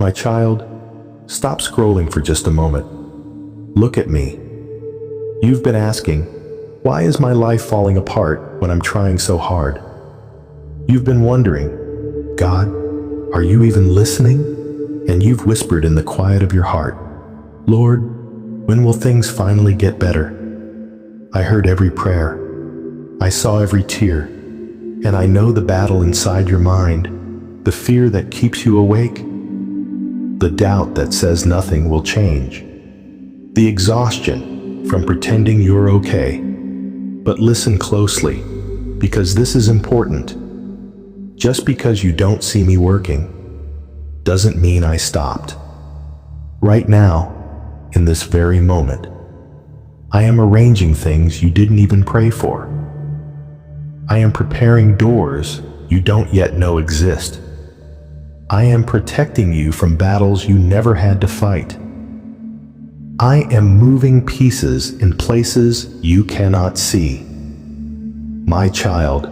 My child, stop scrolling for just a moment. Look at me. You've been asking, why is my life falling apart when I'm trying so hard? You've been wondering, God, are you even listening? And you've whispered in the quiet of your heart, Lord, when will things finally get better? I heard every prayer. I saw every tear. And I know the battle inside your mind, the fear that keeps you awake, the doubt that says nothing will change, the exhaustion from pretending you're okay. But listen closely, because this is important. Just because you don't see me working doesn't mean I stopped. Right now, in this very moment, I am arranging things you didn't even pray for. I am preparing doors you don't yet know exist. I am protecting you from battles you never had to fight. I am moving pieces in places you cannot see. My child,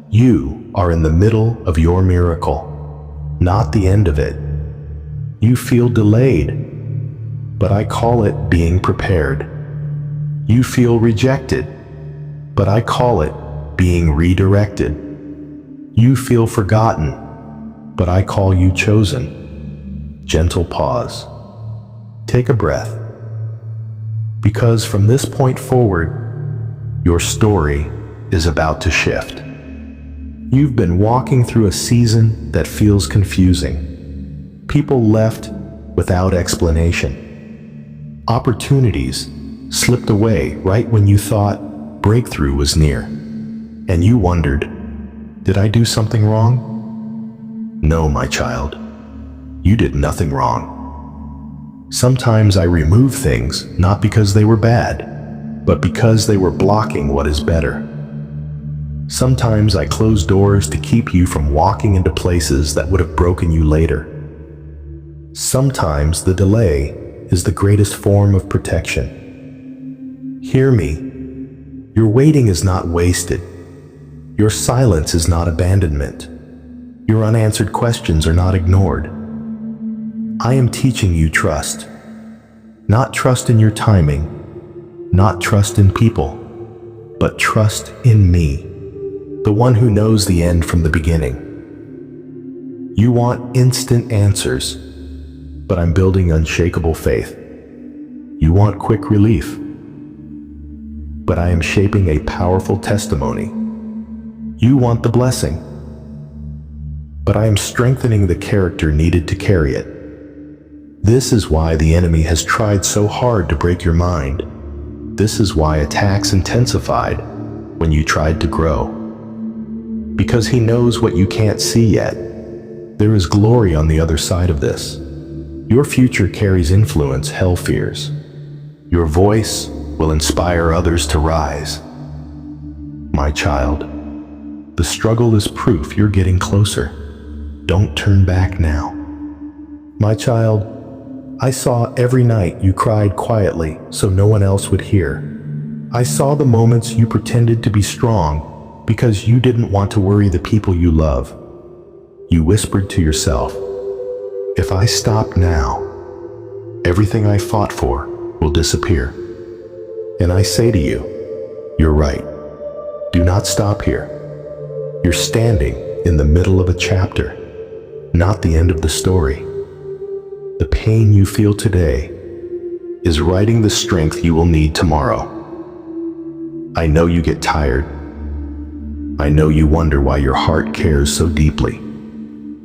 you are in the middle of your miracle, not the end of it. You feel delayed, but I call it being prepared. You feel rejected, but I call it being redirected. You feel forgotten, but I call you chosen. Gentle pause. Take a breath. Because from this point forward, your story is about to shift. You've been walking through a season that feels confusing. People left without explanation. Opportunities slipped away right when you thought breakthrough was near. And you wondered, did I do something wrong? No, my child, you did nothing wrong. Sometimes I remove things not because they were bad, but because they were blocking what is better. Sometimes I close doors to keep you from walking into places that would have broken you later. Sometimes the delay is the greatest form of protection. Hear me, your waiting is not wasted. Your silence is not abandonment. Your unanswered questions are not ignored. I am teaching you trust. Not trust in your timing, not trust in people, but trust in me, the one who knows the end from the beginning. You want instant answers, but I'm building unshakable faith. You want quick relief, but I am shaping a powerful testimony. You want the blessing, but I am strengthening the character needed to carry it. This is why the enemy has tried so hard to break your mind. This is why attacks intensified when you tried to grow. Because he knows what you can't see yet. There is glory on the other side of this. Your future carries influence hell fears. Your voice will inspire others to rise. My child, the struggle is proof you're getting closer. Don't turn back now. My child, I saw every night you cried quietly so no one else would hear. I saw the moments you pretended to be strong because you didn't want to worry the people you love. You whispered to yourself, if I stop now, everything I fought for will disappear. And I say to you, you're right. Do not stop here. You're standing in the middle of a chapter, not the end of the story. The pain you feel today is writing the strength you will need tomorrow. I know you get tired. I know you wonder why your heart cares so deeply.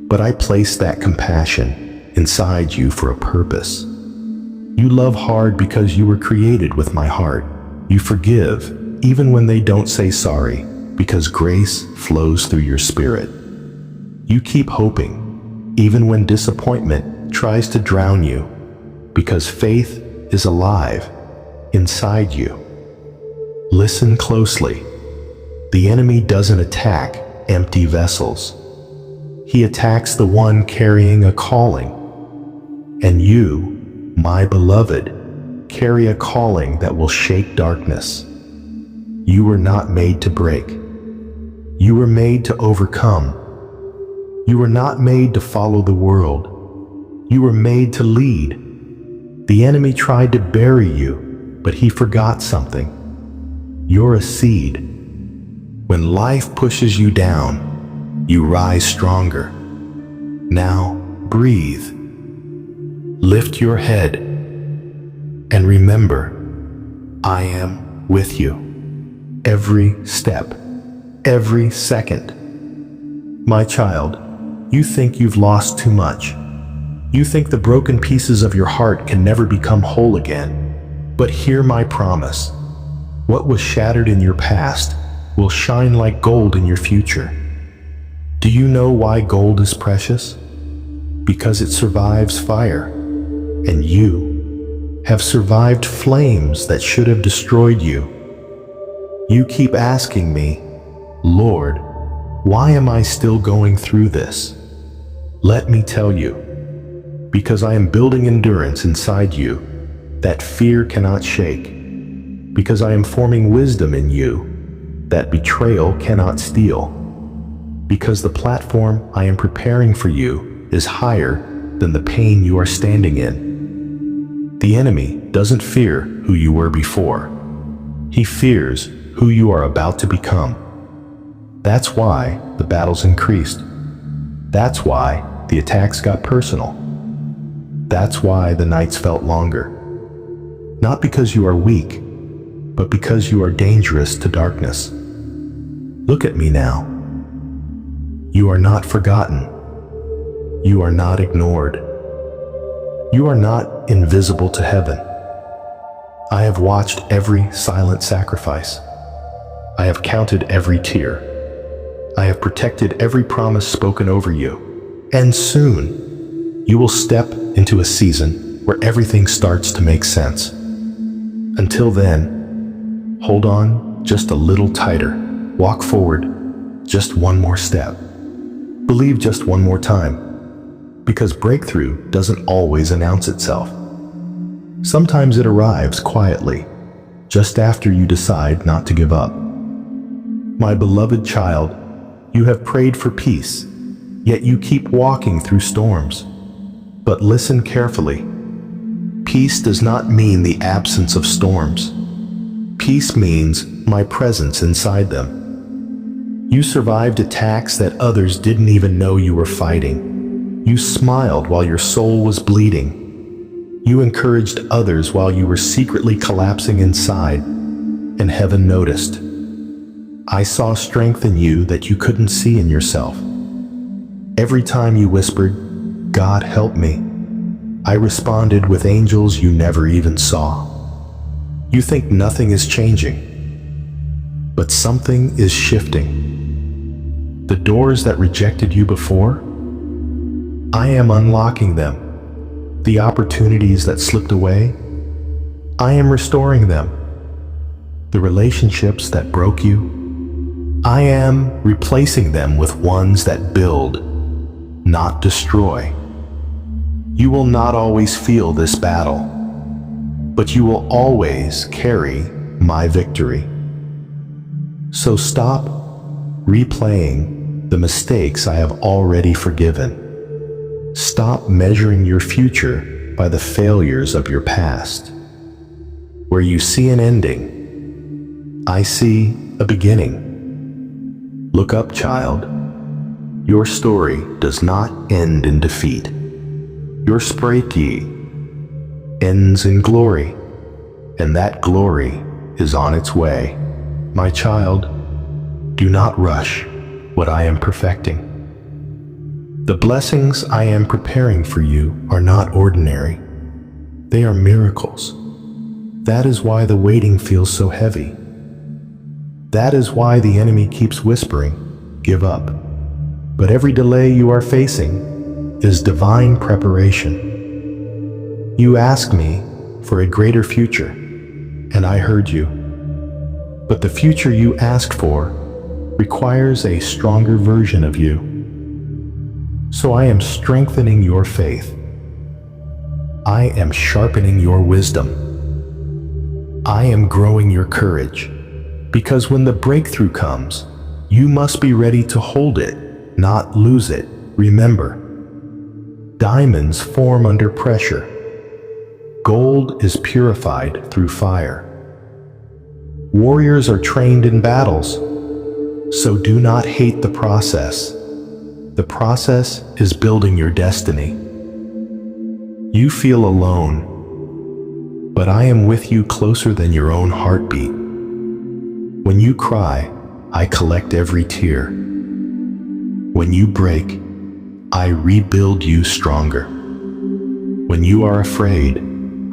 But I place that compassion inside you for a purpose. You love hard because you were created with my heart. You forgive even when they don't say sorry, because grace flows through your spirit. You keep hoping, even when disappointment tries to drown you, because faith is alive inside you. Listen closely. The enemy doesn't attack empty vessels. He attacks the one carrying a calling. And you, my beloved, carry a calling that will shake darkness. You were not made to break. You were made to overcome. You were not made to follow the world. You were made to lead. The enemy tried to bury you, but he forgot something. You're a seed. When life pushes you down, you rise stronger. Now, breathe. Lift your head. And remember, I am with you. Every step, every second. My child, you think you've lost too much. You think the broken pieces of your heart can never become whole again. But hear my promise. What was shattered in your past will shine like gold in your future. Do you know why gold is precious? Because it survives fire, and you have survived flames that should have destroyed you. You keep asking me, Lord, why am I still going through this? Let me tell you, because I am building endurance inside you that fear cannot shake. Because I am forming wisdom in you that betrayal cannot steal. Because the platform I am preparing for you is higher than the pain you are standing in. The enemy doesn't fear who you were before. He fears who you are about to become. That's why the battles increased. That's why the attacks got personal. That's why the nights felt longer. Not because you are weak, but because you are dangerous to darkness. Look at me now. You are not forgotten. You are not ignored. You are not invisible to heaven. I have watched every silent sacrifice. I have counted every tear. I have protected every promise spoken over you. And soon, you will step into a season where everything starts to make sense. Until then, hold on just a little tighter. Walk forward just one more step. Believe just one more time. Because breakthrough doesn't always announce itself. Sometimes it arrives quietly, just after you decide not to give up. My beloved child, you have prayed for peace, yet you keep walking through storms. But listen carefully. Peace does not mean the absence of storms. Peace means my presence inside them. You survived attacks that others didn't even know you were fighting. You smiled while your soul was bleeding. You encouraged others while you were secretly collapsing inside, and heaven noticed. I saw strength in you that you couldn't see in yourself. Every time you whispered, God help me, I responded with angels you never even saw. You think nothing is changing, but something is shifting. The doors that rejected you before, I am unlocking them. The opportunities that slipped away, I am restoring them. The relationships that broke you, I am replacing them with ones that build, not destroy. You will not always feel this battle, but you will always carry my victory. So stop replaying the mistakes I have already forgiven. Stop measuring your future by the failures of your past. Where you see an ending, I see a beginning. Look up, child. Your story does not end in defeat. Your sprayki ends in glory, and that glory is on its way. My child, do not rush what I am perfecting. The blessings I am preparing for you are not ordinary. They are miracles. That is why the waiting feels so heavy. That is why the enemy keeps whispering, give up. But every delay you are facing is divine preparation. You asked me for a greater future, and I heard you. But the future you asked for requires a stronger version of you. So I am strengthening your faith. I am sharpening your wisdom. I am growing your courage. Because when the breakthrough comes, you must be ready to hold it, not lose it. Remember, Diamonds form under pressure. Gold is purified through fire. Warriors are trained in battles, so do not hate the process. The process is building your destiny. You feel alone, but I am with you closer than your own heartbeat. When you cry, I collect every tear. When you break, I rebuild you stronger. When you are afraid,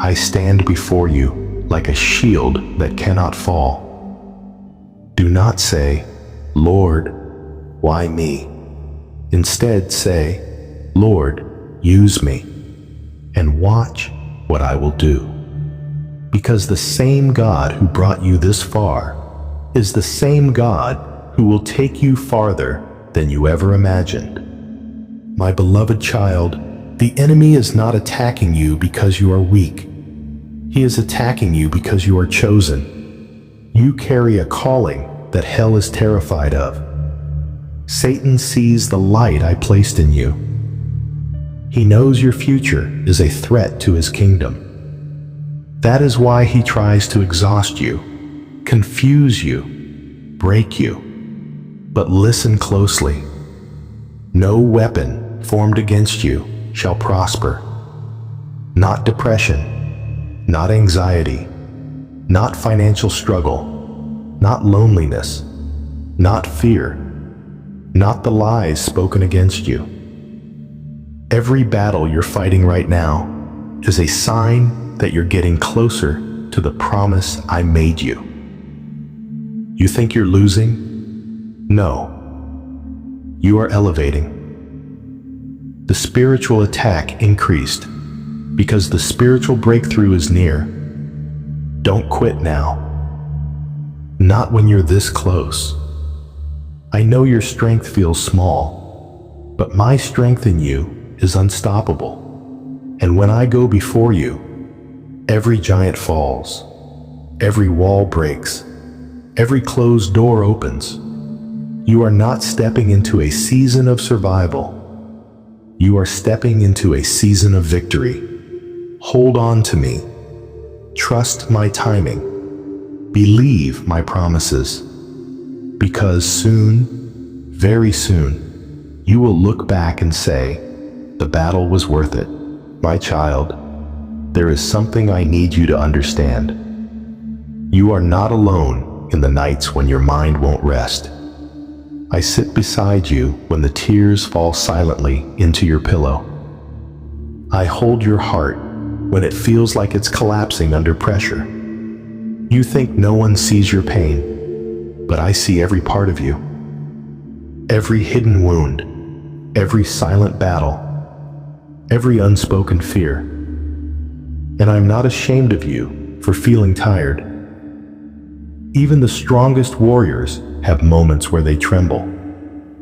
I stand before you like a shield that cannot fall. Do not say, Lord, why me? Instead say, Lord, use me, and watch what I will do. Because the same God who brought you this far is the same God who will take you farther than you ever imagined. My beloved child, the enemy is not attacking you because you are weak. He is attacking you because you are chosen. You carry a calling that hell is terrified of. Satan sees the light I placed in you. He knows your future is a threat to his kingdom. That is why he tries to exhaust you, confuse you, break you. But listen closely. No weapon formed against you shall prosper. Not depression, not anxiety, not financial struggle, not loneliness, not fear, not the lies spoken against you. Every battle you're fighting right now is a sign that you're getting closer to the promise I made you. You think you're losing? No. You are elevating. The spiritual attack increased because the spiritual breakthrough is near. Don't quit now. Not when you're this close. I know your strength feels small, but my strength in you is unstoppable. And when I go before you, every giant falls, every wall breaks, every closed door opens. You are not stepping into a season of survival. You are stepping into a season of victory. Hold on to me. Trust my timing. Believe my promises. Because soon, very soon, you will look back and say, the battle was worth it. My child, there is something I need you to understand. You are not alone in the nights when your mind won't rest. I sit beside you when the tears fall silently into your pillow. I hold your heart when it feels like it's collapsing under pressure. You think no one sees your pain, but I see every part of you. Every hidden wound, every silent battle, every unspoken fear. And I'm not ashamed of you for feeling tired. Even the strongest warriors have moments where they tremble.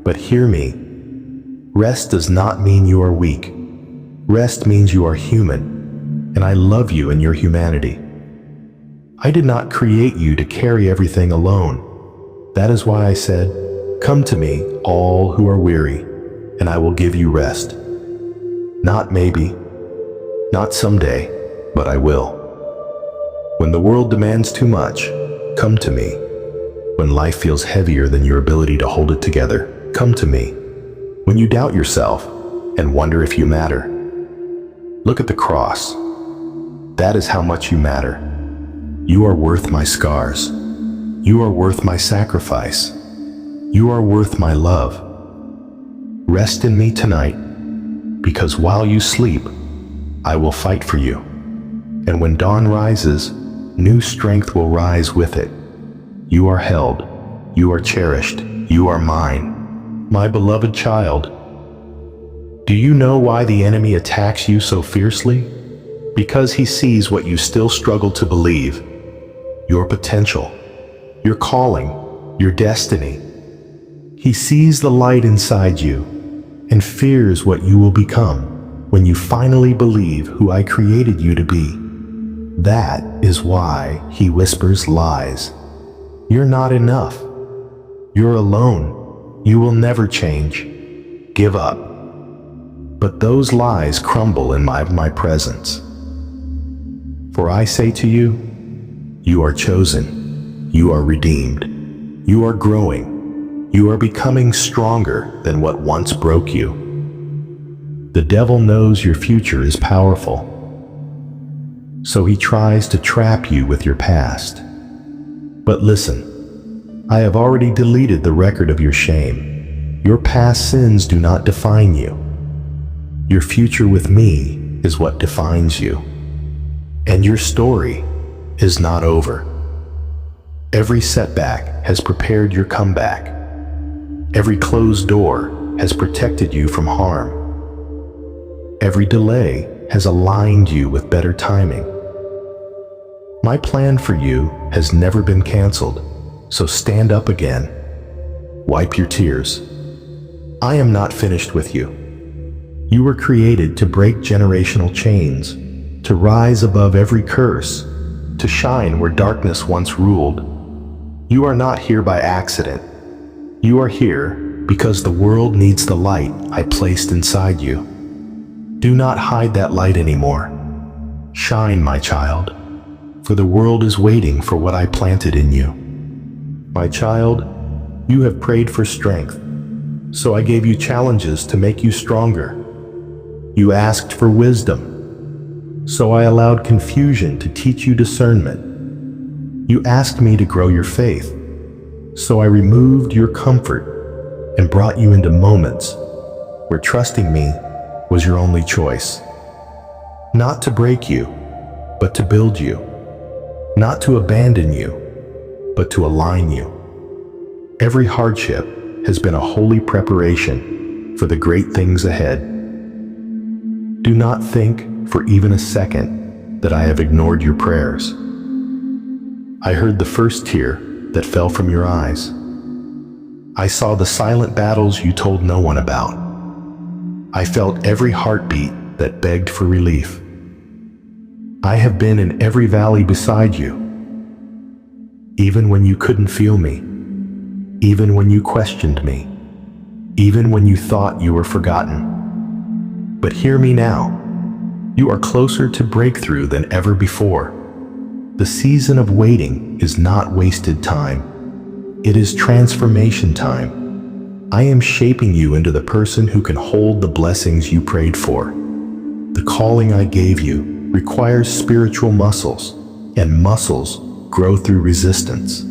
But hear me, rest does not mean you are weak. Rest means you are human, and I love you in your humanity. I did not create you to carry everything alone. That is why I said, come to me, all who are weary, and I will give you rest. Not maybe, not someday, but I will. When the world demands too much, come to me. When life feels heavier than your ability to hold it together, come to me. When you doubt yourself and wonder if you matter, look at the cross. That is how much you matter. You are worth my scars. You are worth my sacrifice. You are worth my love. Rest in me tonight, because while you sleep, I will fight for you. And when dawn rises, new strength will rise with it. You are held. You are cherished. You are mine. My beloved child. Do you know why the enemy attacks you so fiercely? Because he sees what you still struggle to believe. Your potential, your calling, your destiny. He sees the light inside you and fears what you will become when you finally believe who I created you to be. That is why he whispers lies. You're not enough. You're alone. You will never change. Give up. but those lies crumble in my presence. For I say to you, you are chosen, you are redeemed, you are growing, you are becoming stronger than what once broke you. The devil knows your future is powerful, so he tries to trap you with your past. But listen, I have already deleted the record of your shame. Your past sins do not define you. Your future with me is what defines you. And your story is not over. Every setback has prepared your comeback. Every closed door has protected you from harm. Every delay has aligned you with better timing. My plan for you has never been canceled, so stand up again. Wipe your tears. I am not finished with you. You were created to break generational chains, to rise above every curse, to shine where darkness once ruled. You are not here by accident. You are here because the world needs the light I placed inside you. Do not hide that light anymore. Shine, my child, for the world is waiting for what I planted in you. My child, you have prayed for strength, so I gave you challenges to make you stronger. You asked for wisdom, so I allowed confusion to teach you discernment. You asked me to grow your faith, so I removed your comfort and brought you into moments where trusting me was your only choice. Not to break you, but to build you. Not to abandon you, but to align you. Every hardship has been a holy preparation for the great things ahead. Do not think for even a second that I have ignored your prayers. I heard the first tear that fell from your eyes. I saw the silent battles you told no one about. I felt every heartbeat that begged for relief. I have been in every valley beside you, even when you couldn't feel me, even when you questioned me, even when you thought you were forgotten. But hear me now. You are closer to breakthrough than ever before. The season of waiting is not wasted time. It is transformation time. I am shaping you into the person who can hold the blessings you prayed for. The calling I gave you requires spiritual muscles, and muscles grow through resistance.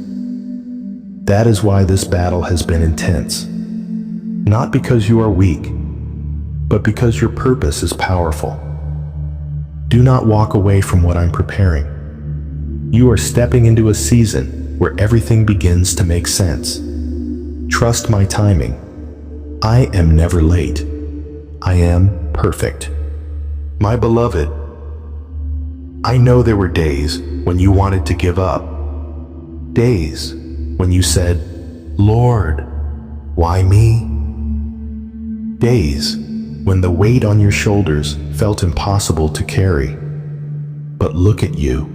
That is why this battle has been intense. Not because you are weak, but because your purpose is powerful. Do not walk away from what I'm preparing. You are stepping into a season where everything begins to make sense. Trust my timing. I am never late. I am perfect. My beloved, I know there were days when you wanted to give up. Days when you said, Lord, why me? Days when the weight on your shoulders felt impossible to carry. But look at you.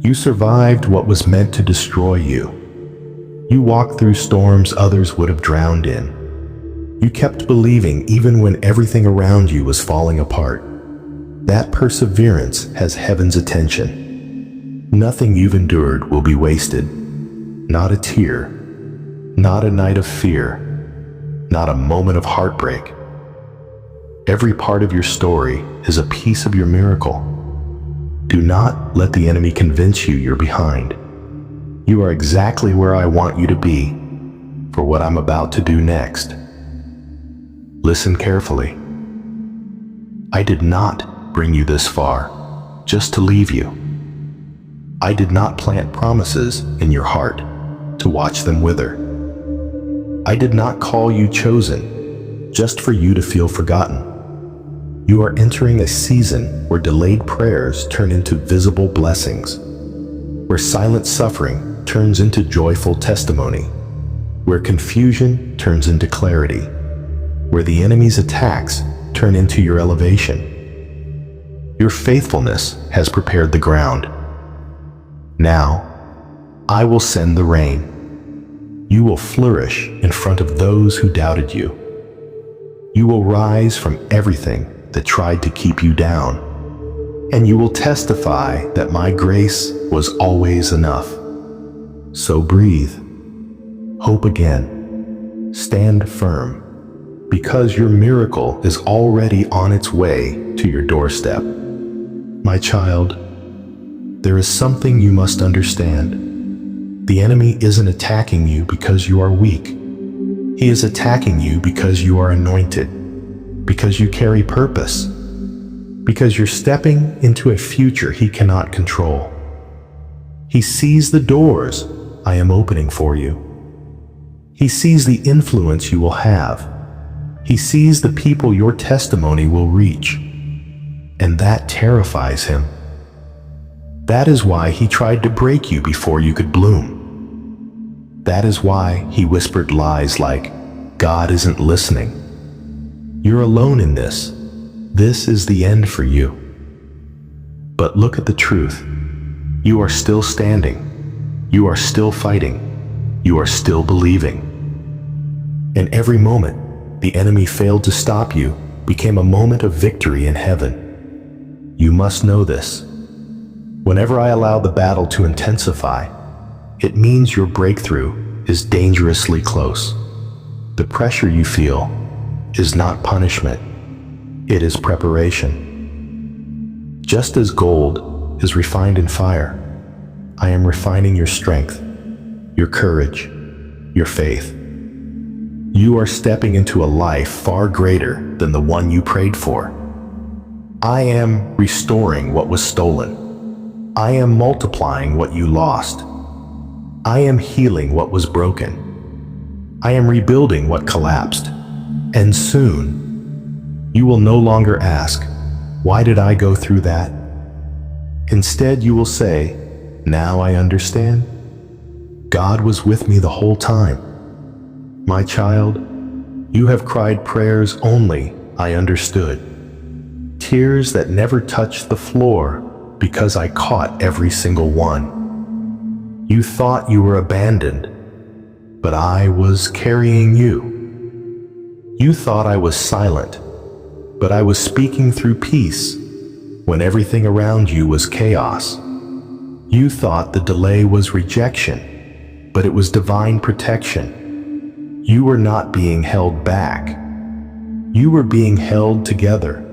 You survived what was meant to destroy you. You walked through storms others would have drowned in. You kept believing even when everything around you was falling apart. That perseverance has heaven's attention. Nothing you've endured will be wasted. Not a tear, not a night of fear, not a moment of heartbreak. Every part of your story is a piece of your miracle. Do not let the enemy convince you you're behind. You are exactly where I want you to be for what I'm about to do next. Listen carefully. I did not bring you this far just to leave you. I did not plant promises in your heart to watch them wither. I did not call you chosen just for you to feel forgotten. You are entering a season where delayed prayers turn into visible blessings, where silent suffering turns into joyful testimony, where confusion turns into clarity, where the enemy's attacks turn into your elevation. Your faithfulness has prepared the ground. Now, I will send the rain. You will flourish in front of those who doubted you. You will rise from everything that tried to keep you down, and you will testify that my grace was always enough. So breathe. Hope again. Stand firm, because your miracle is already on its way to your doorstep. My child, there is something you must understand. The enemy isn't attacking you because you are weak. He is attacking you because you are anointed, because you carry purpose, because you're stepping into a future he cannot control. He sees the doors I am opening for you. He sees the influence you will have. He sees the people your testimony will reach, and that terrifies him. That is why he tried to break you before you could bloom. That is why he whispered lies like, God isn't listening. You're alone in this. This is the end for you. But look at the truth. You are still standing. You are still fighting. You are still believing. And every moment the enemy failed to stop you became a moment of victory in heaven. You must know this. Whenever I allow the battle to intensify, it means your breakthrough is dangerously close. The pressure you feel is not punishment. It is preparation. Just as gold is refined in fire, I am refining your strength, your courage, your faith. You are stepping into a life far greater than the one you prayed for. I am restoring what was stolen. I am multiplying what you lost. I am healing what was broken. I am rebuilding what collapsed. And soon, you will no longer ask, why did I go through that? Instead, you will say, now I understand. God was with me the whole time. My child, you have cried prayers only I understood. Tears that never touched the floor because I caught every single one. You thought you were abandoned, but I was carrying you. You thought I was silent, but I was speaking through peace when everything around you was chaos. You thought the delay was rejection, but it was divine protection. You were not being held back. You were being held together.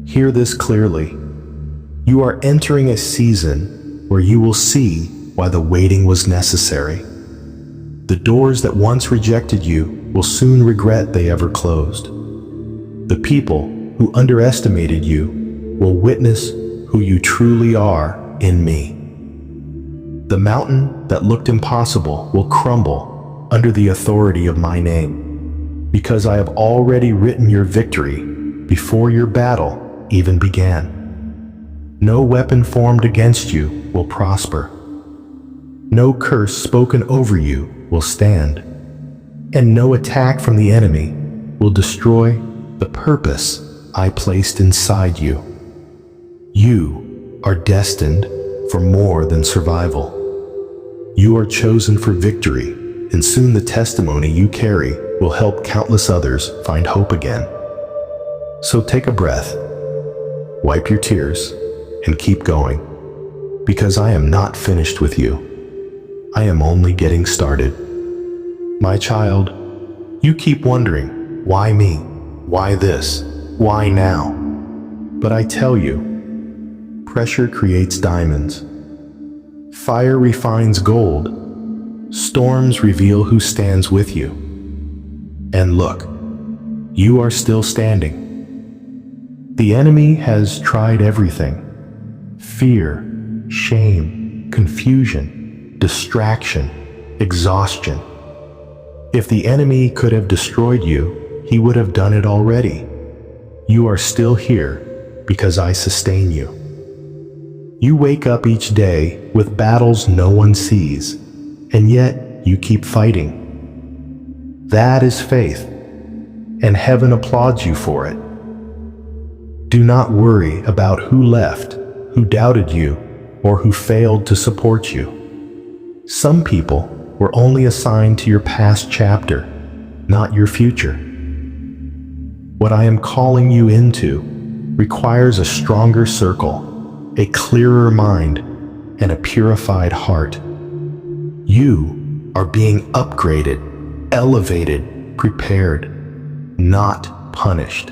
Hear this clearly. You are entering a season where you will see why the waiting was necessary. The doors that once rejected you will soon regret they ever closed. The people who underestimated you will witness who you truly are in me. The mountain that looked impossible will crumble under the authority of my name, because I have already written your victory before your battle even began. No weapon formed against you will prosper. No curse spoken over you will stand, and no attack from the enemy will destroy the purpose I placed inside you. You are destined for more than survival. You are chosen for victory, and soon the testimony you carry will help countless others find hope again. So take a breath, wipe your tears, and keep going, because I am not finished with you. I am only getting started. My child, you keep wondering, why me? Why this? Why now? But I tell you, pressure creates diamonds. Fire refines gold. Storms reveal who stands with you. And look, you are still standing. The enemy has tried everything. Fear, shame, confusion, distraction, exhaustion. If the enemy could have destroyed you, he would have done it already. You are still here because I sustain you. You wake up each day with battles no one sees, and yet you keep fighting. That is faith, and heaven applauds you for it. Do not worry about who left, who doubted you, or who failed to support you. Some people were only assigned to your past chapter, not your future. What I am calling you into requires a stronger circle, a clearer mind, and a purified heart. You are being upgraded, elevated, prepared, not punished.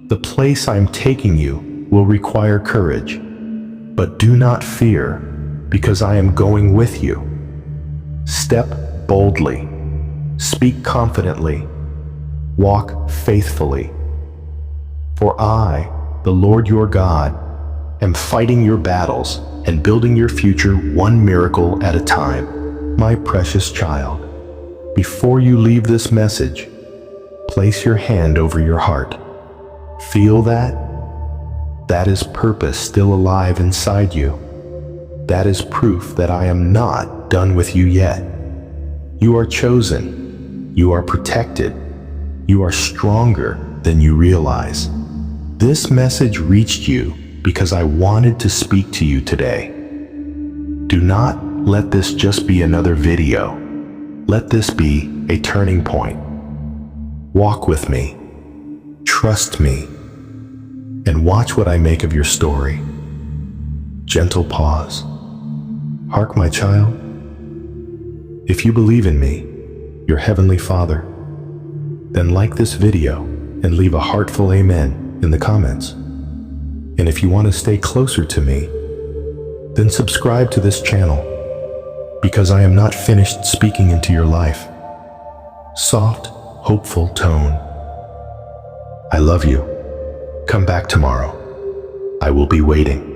The place I'm taking you will require courage, but do not fear, because I am going with you. Step boldly, speak confidently, walk faithfully. For I, the Lord your God, am fighting your battles and building your future one miracle at a time. My precious child, before you leave this message, place your hand over your heart. Feel that? That is purpose still alive inside you. That is proof that I am not done with you yet. You are chosen. You are protected. You are stronger than you realize. This message reached you because I wanted to speak to you today. Do not let this just be another video. Let this be a turning point. Walk with me, trust me, and watch what I make of your story. Gentle pause. Hark, my child. If you believe in me, your Heavenly Father, then like this video and leave a heartful amen in the comments. And if you want to stay closer to me, then subscribe to this channel, because I am not finished speaking into your life. Soft, hopeful tone. I love you. Come back tomorrow. I will be waiting.